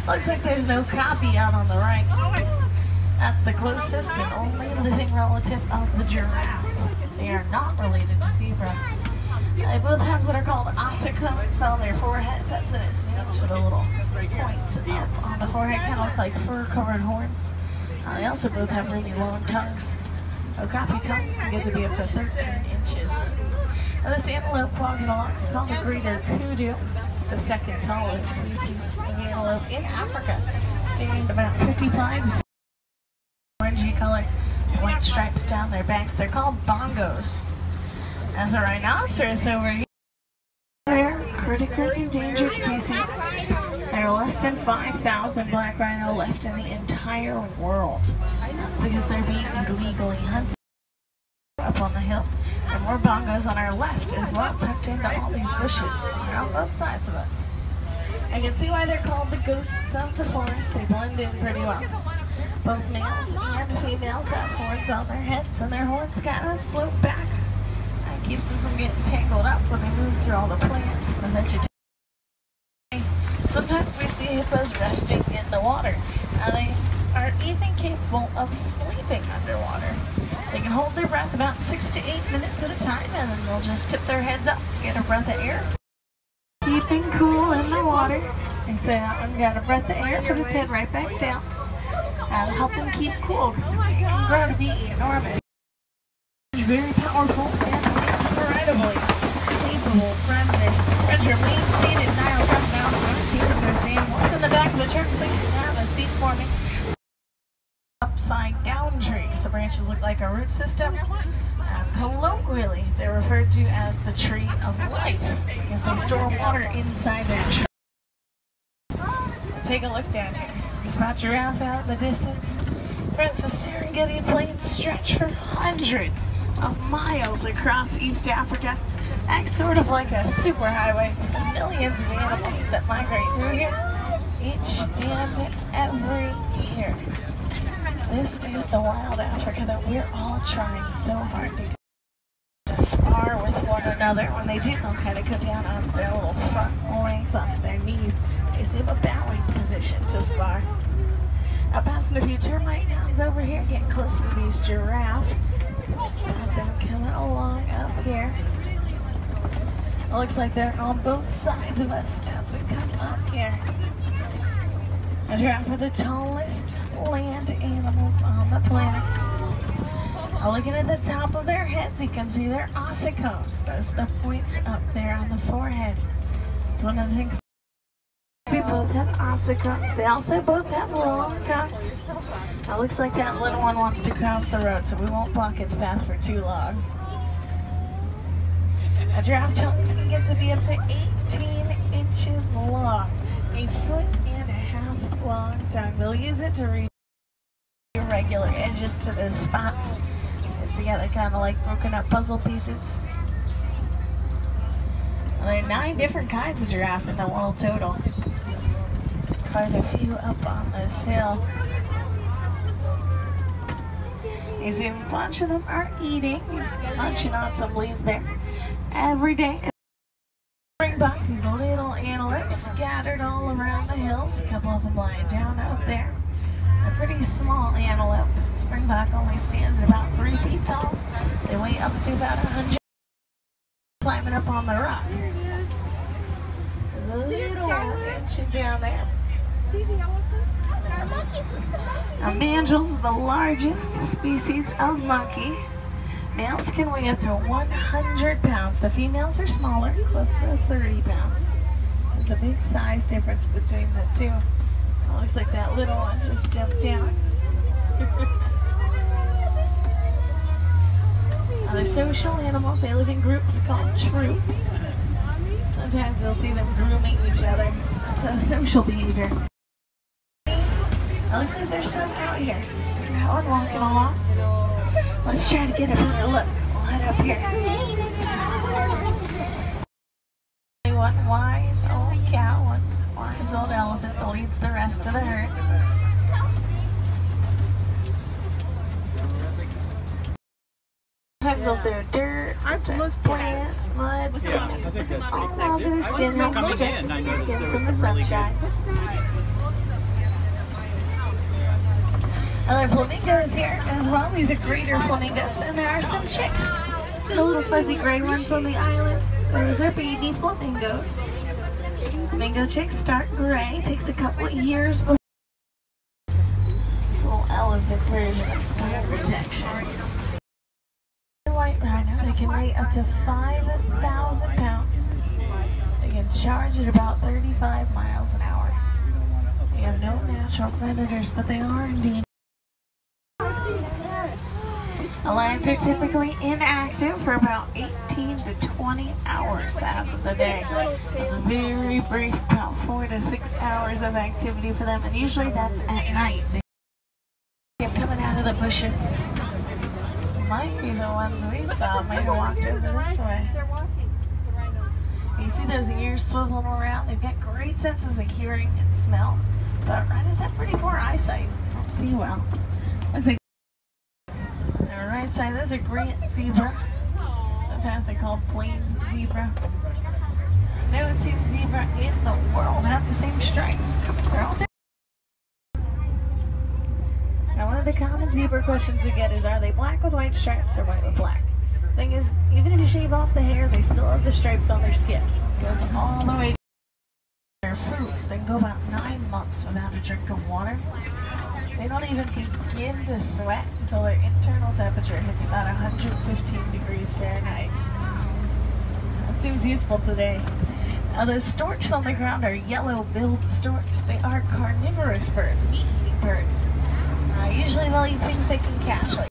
Looks like there's no copy out on the right. That's the closest and only living relative of the giraffe. They are not related to zebra. They both have what are called ossicones on their foreheads. That's in its names for the little points up on the forehead, kind of look like fur-covered horns. They also both have really long tongues. Okapi tongues can get to be up to 13 inches. Now this antelope walking along is called the greater kudu. It's the second tallest species of antelope in Africa, standing at about 55 to 60 orangey color, white stripes down their backs. They're called bongos. As a rhinoceros over here, rare, critically endangered species. There are less than 5,000 black rhino left in the entire world. That's because they're being illegally hunted. Up on the hill, and more bongos on our left as well, tucked into all these bushes. They're on both sides of us. I can see why they're called the ghosts of the forest. They blend in pretty well. Both males and females have horns on their heads, and their horns kind of slope back. That keeps them from getting tangled up when they move through all the plants and the vegetation. Sometimes we see hippos resting in the water. Now they are even capable of sleeping underwater. They can hold their breath about 6 to 8 minutes at a time, and then they'll just tip their heads up, get a breath of air. Keeping cool in the water. They say that one got a breath of air, put its head right back down. That'll help them keep cool, because they can grow to be enormous. Very powerful and incredibly capable predators. Predator main seated Nile crocodiles are dealing with animals. In the back of the truck, please have a seat for me. Upside down trees. The branches look like a root system. Colloquially, they're referred to as the tree of life because they store water inside their tree. Take a look down here. You spot giraffe out in the distance. Whereas the Serengeti Plains stretch for hundreds of miles across East Africa. Acts sort of like a superhighway with millions of animals that migrate through here each and every year. This is the wild Africa that we're all trying so hard to spar with one another. When they do, they'll kind of go down onto their little front legs, onto their knees. They assume a bowing position to spar. Now passing a few termite hounds over here, getting close to these giraffes. Spot them coming along up here. It looks like they're on both sides of us as we come up here. A giraffe are the tallest land animals on the planet. Now looking at the top of their heads, you can see their ossicones. Those are the points up there on the forehead. It's one of the things. We both have ossicones. They also both have long tongues. It looks like that little one wants to cross the road, so we won't block its path for too long. A giraffe tongues can get to be up to 18 inches long. A foot and a half long tongue. They'll use it to reach irregular edges to those spots. It's together kind of like broken up puzzle pieces. Well, there are 9 different kinds of giraffe in the world total. There's quite a few up on this hill. You see a bunch of them are eating, just munching on some leaves there. Every day. Springbok, these little antelopes scattered all around the hills. A couple of them lying down up there. A pretty small antelope. Springbok only stands at about 3 feet tall. They weigh up to about 100. Climbing up on the rock. A little inch down there. Now, mandrills are the largest species of monkey. Males can weigh up to 100 pounds. The females are smaller, close to 30 pounds. There's a big size difference between the two. It looks like that little one just jumped down. They're social animals. They live in groups called troops. Sometimes you'll see them grooming each other. It's a social behavior. It looks like there's some out here. See that one walking along? Let's try to get a better look. We'll head up here. One wise old cow, one wise old elephant that leads the rest of the herd. Sometimes they'll throw dirt, sometimes plants, mud, sand, all onto their skin, helps protect the skin from the sunshine. Other flamingos here as well. These are greater flamingos, and there are some chicks. See the little fuzzy gray ones on the island? Those are baby flamingos. Flamingo chicks start gray. Takes a couple of years before this little elephant version of sun protection. White rhino, they can weigh up to 5,000 pounds. They can charge at about 35 miles an hour. They have no natural predators, but they are indeed. The lions are typically inactive for about 18 to 20 hours out of the day. It's a very brief, about 4 to 6 hours of activity for them, and usually that's at night. They keep coming out of the bushes. Might be the ones we saw, might have walked over this way. You see those ears swiveling around? They've got great senses of hearing and smell, but rhinos have pretty poor eyesight. They don't see well. Looks like right side, those are Grant zebra. Sometimes they're called plains zebra. No one seems zebra in the world have the same stripes. They're all different. Now, one of the common zebra questions we get is, are they black with white stripes or white with black? The thing is, even if you shave off the hair, they still have the stripes on their skin. It goes all the way to their foods. They can go about 9 months without a drink of water. They don't even begin to sweat until their internal temperature hits about 115 degrees Fahrenheit. That seems useful today. Now those storks on the ground are yellow-billed storks. They are carnivorous birds, meat-eating birds. Usually they'll eat things they can catch, like